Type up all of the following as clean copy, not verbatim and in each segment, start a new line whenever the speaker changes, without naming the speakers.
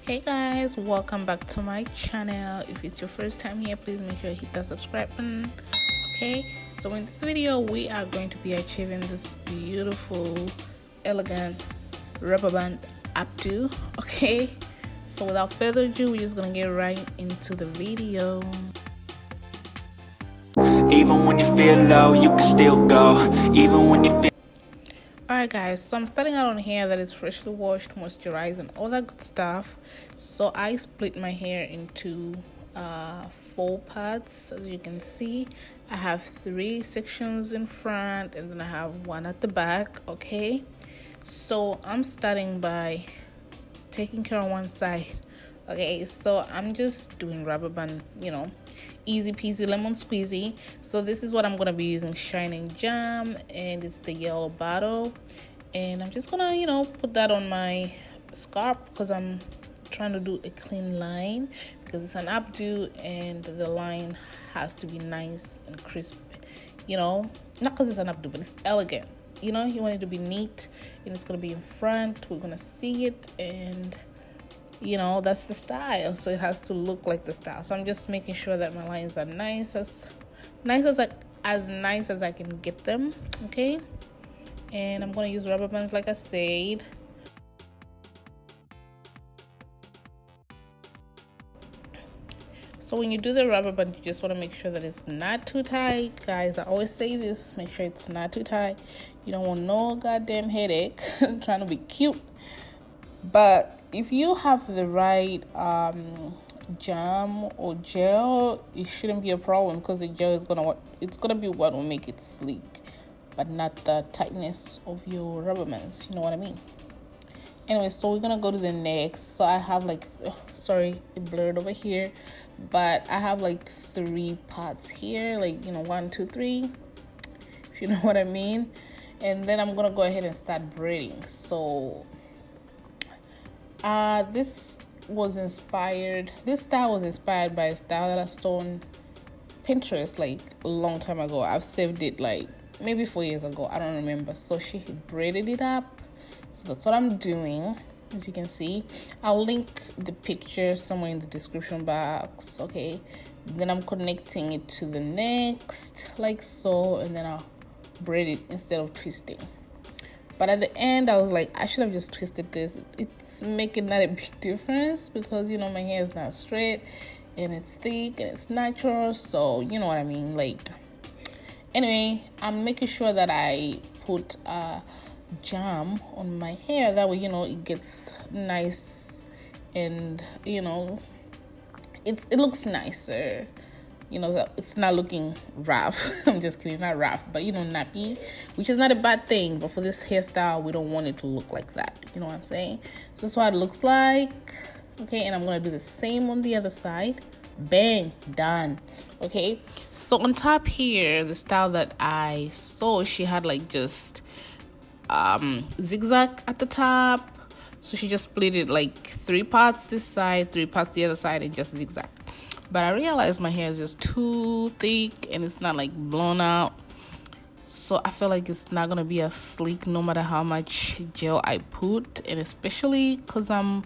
Hey guys, welcome back to my channel. If it's your first time here, please make sure you hit that subscribe button. Okay, so in this video we are going to be achieving this beautiful elegant Rubberband Updo. Okay, so without further ado, we're just gonna get right into the video.
Even when you feel low, you can still go. Even when you feel...
Alright guys, so I'm starting out on hair that is freshly washed, moisturized, and all that good stuff. So I split my hair into 4 parts. As you can see, I have 3 sections in front and then I have 1 at the back. Okay, so I'm starting by taking care of one side. Okay, so I'm just doing rubber band, easy peasy lemon squeezy. So this is what I'm gonna be using, shining jam, and it's the yellow bottle. And I'm just gonna put that on my scalp because I'm trying to do a clean line because it's an updo and the line has to be nice and crisp, not because it's an updo, but it's elegant. You want it to be neat, and it's gonna be in front. We're gonna see it, and that's the style, so it has to look like the style. So I'm just making sure that my lines are as nice as I can get them. Okay, and I'm going to use rubber bands like I said. So when you do the rubber band, you just want to make sure that it's not too tight. Guys, I always say this, make sure it's not too tight. You don't want no goddamn headache trying to be cute. But if you have the right jam or gel, it shouldn't be a problem because the gel is gonna be what will make it sleek, but not the tightness of your rubber bands. You know what I mean? Anyway, so we're gonna go to the next. So I have sorry, it blurred over here, but I have 3 parts here, 1, 2, 3, if you know what I mean. And then I'm gonna go ahead and start braiding. So this style was inspired by a style that I saw on Pinterest a long time ago. I've saved it maybe 4 years ago, I don't remember. So she braided it up, so that's what I'm doing. As you can see, I'll link the picture somewhere in the description box. Okay, then I'm connecting it to the next like so, and then I'll braid it instead of twisting. But at the end, I was like, I should have just twisted this. It's making not a big difference because, my hair is not straight and it's thick and it's natural. So, you know what I mean? Anyway, I'm making sure that I put jam on my hair. That way, it gets nice and, it looks nicer. It's not looking rough. I'm just kidding, not rough, but nappy, which is not a bad thing. But for this hairstyle, we don't want it to look like that. You know what I'm saying? So this is what it looks like. Okay, and I'm gonna do the same on the other side. Bang, done. Okay, so on top here, the style that I saw, she had just zigzag at the top. So she just split it 3 parts this side, 3 parts the other side, and just zigzag. But I realized my hair is just too thick and it's not blown out. So I feel like it's not gonna be as sleek no matter how much gel I put, and especially because I'm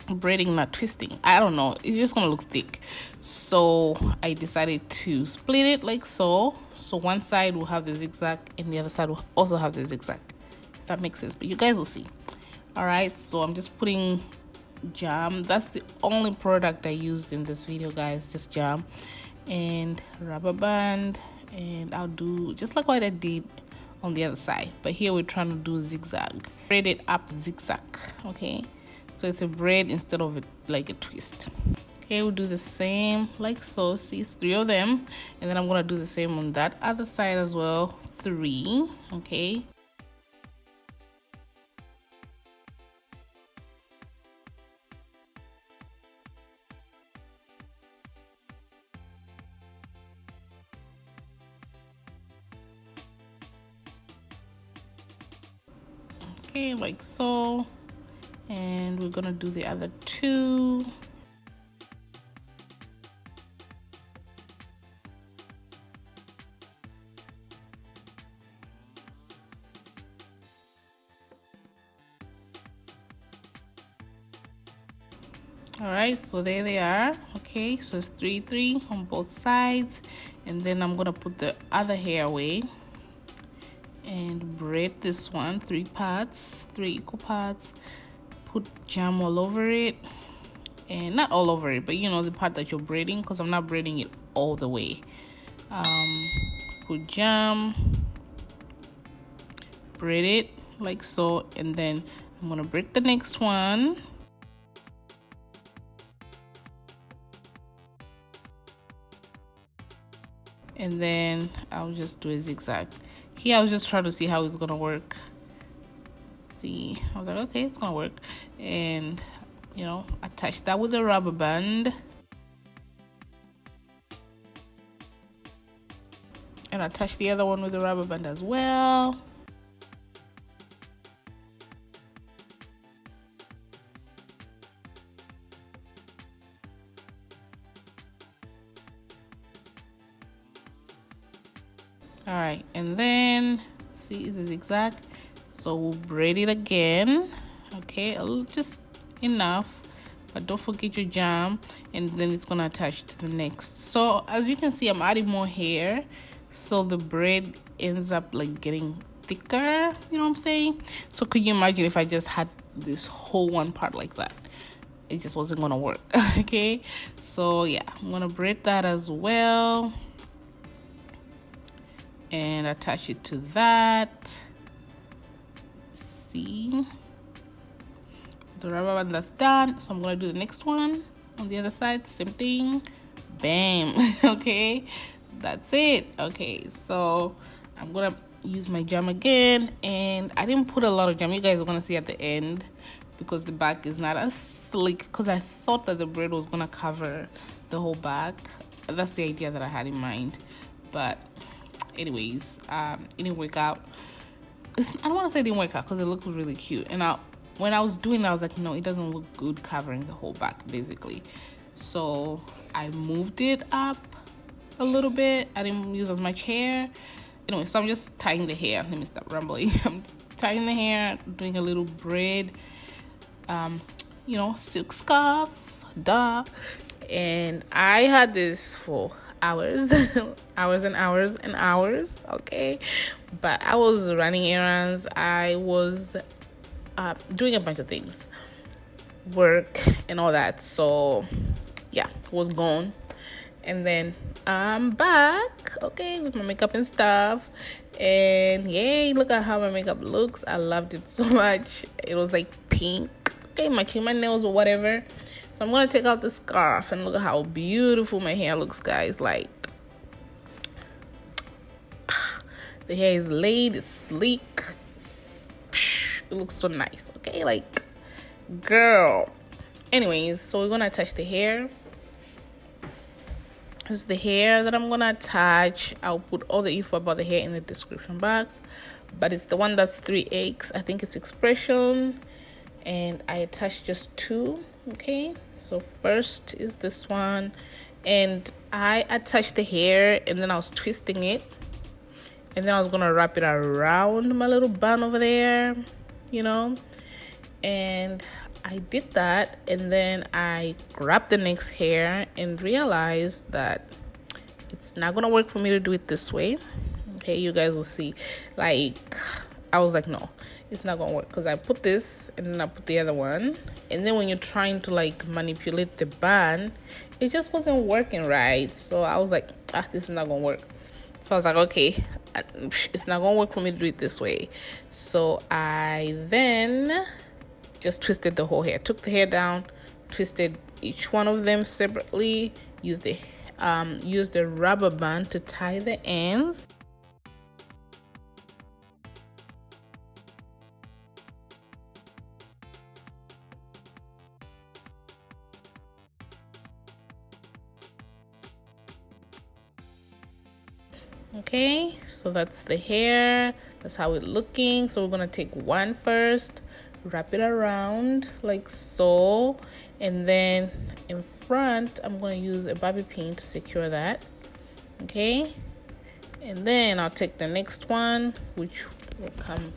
braiding, not twisting. I don't know, it's just gonna look thick. So I decided to split it like so. So one side will have the zigzag and the other side will also have the zigzag, if that makes sense, but you guys will see. All right, so I'm just putting jam. That's the only product I used in this video, guys, just jam and rubber band, and I'll do just like what I did on the other side, but here we're trying to do zigzag, braid it up zigzag. Okay, so it's a braid instead of a twist. Okay, we'll do the same like so. See, it's 3 of them, and then I'm gonna do the same on that other side as well, 3. Okay, like so, and we're gonna do the other 2. All right, so there they are. Okay, so it's 3 on both sides, and then I'm gonna put the other hair away and braid this one 3 parts, 3 equal parts. Put jam all over it, and not all over it, but you know, the part that you're braiding, because I'm not braiding it all the way. Put jam, braid it like so, and then I'm gonna braid the next one. And then I'll just do a zigzag. Here I was just trying to see how it's gonna work. See, I was like, okay, it's gonna work. And you know, attach that with a rubber band. And attach the other one with a rubber band as well. All right, and then see, it's a zigzag, so we'll braid it again. Okay, just enough, but don't forget your jam, and then it's gonna attach to the next. So as you can see, I'm adding more hair, so the braid ends up like getting thicker, you know what I'm saying? So could you imagine if I just had this whole one part like that? It just wasn't gonna work. Okay, so yeah, I'm gonna braid that as well and attach it to that. See, the rubber band that's done, so I'm gonna do the next one on the other side, same thing, bam. Okay, that's it. Okay, so I'm gonna use my jam again, and I didn't put a lot of jam. You guys are gonna see at the end because the back is not as slick, because I thought that the braid was gonna cover the whole back. That's the idea that I had in mind, but anyways, it didn't work out. I don't want to say it didn't work out because it looked really cute, and when I was doing it, I was like, no, it doesn't look good covering the whole back basically. So I moved it up a little bit. I didn't use as much hair. Anyway, so I'm just tying the hair. Let me stop rambling. I'm tying the hair, doing a little braid, you know, silk scarf, duh. And I had this for hours hours and hours and hours. Okay, but I was running errands, I was doing a bunch of things, work and all that, so yeah, was gone. And then I'm back, okay, with my makeup and stuff, and yay, look at how my makeup looks. I loved it so much. It was like pink, okay, matching my nails or whatever. So I'm gonna take out the scarf and look at how beautiful my hair looks, guys. Like, the hair is laid, it's sleek, it looks so nice, okay? Like, girl. Anyways, so we're gonna attach the hair. This is the hair that I'm gonna attach. I'll put all the info about the hair in the description box, but it's the one that's 3X. I think it's Expression, and I attached just 2. Okay, so first is this one, and I attached the hair, and then I was twisting it, and then I was gonna wrap it around my little bun over there, you know. And I did that, and then I grabbed the next hair and realized that it's not gonna work for me to do it this way. Okay, you guys will see. Like, I was like, no, it's not gonna work, because I put this and then I put the other one, and then when you're trying to like manipulate the bun, it just wasn't working right. So I was like, this is not gonna work. So I was like, okay, it's not gonna work for me to do it this way. So I then just twisted the whole hair, took the hair down, twisted each one of them separately, used the rubber band to tie the ends. Okay, so that's the hair, that's how it's looking. So we're gonna take one first, wrap it around like so, and then in front I'm going to use a bobby pin to secure that. Okay, and then I'll take the next one, which will come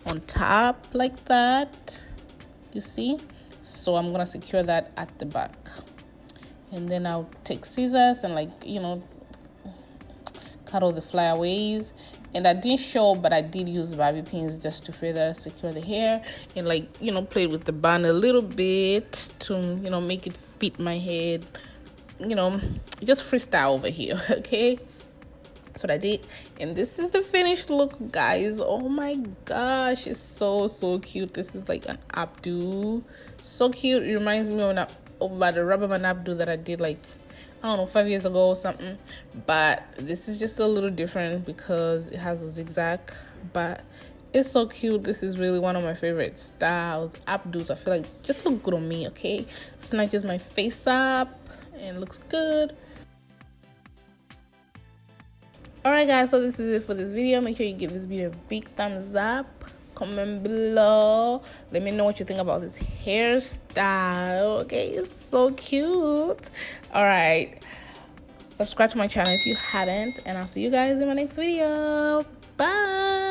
on top like that, you see. so I'm gonna secure that at the back. And then I'll take scissors and, like, you know, cut all the flyaways. And I didn't show, but I did use bobby pins just to further secure the hair, and, like, you know, play with the band a little bit to, you know, make it fit my head, you know, just freestyle over here. Okay, that's what I did, and this is the finished look, guys. Oh my gosh, it's so cute. This is like an updo, so cute. It reminds me of the Rubberband Updo that I did, like, I don't know, 5 years ago or something. But this is just a little different because it has a zigzag, but it's so cute. This is really one of my favorite styles. Updos, I feel like, just look good on me. Okay, snatches my face up and looks good. Alright guys, so this is it for this video. Make sure you give this video a big thumbs up. Comment below, let me know what you think about this hairstyle. Okay, it's so cute. All right, subscribe to my channel if you haven't, and I'll see you guys in my next video. Bye.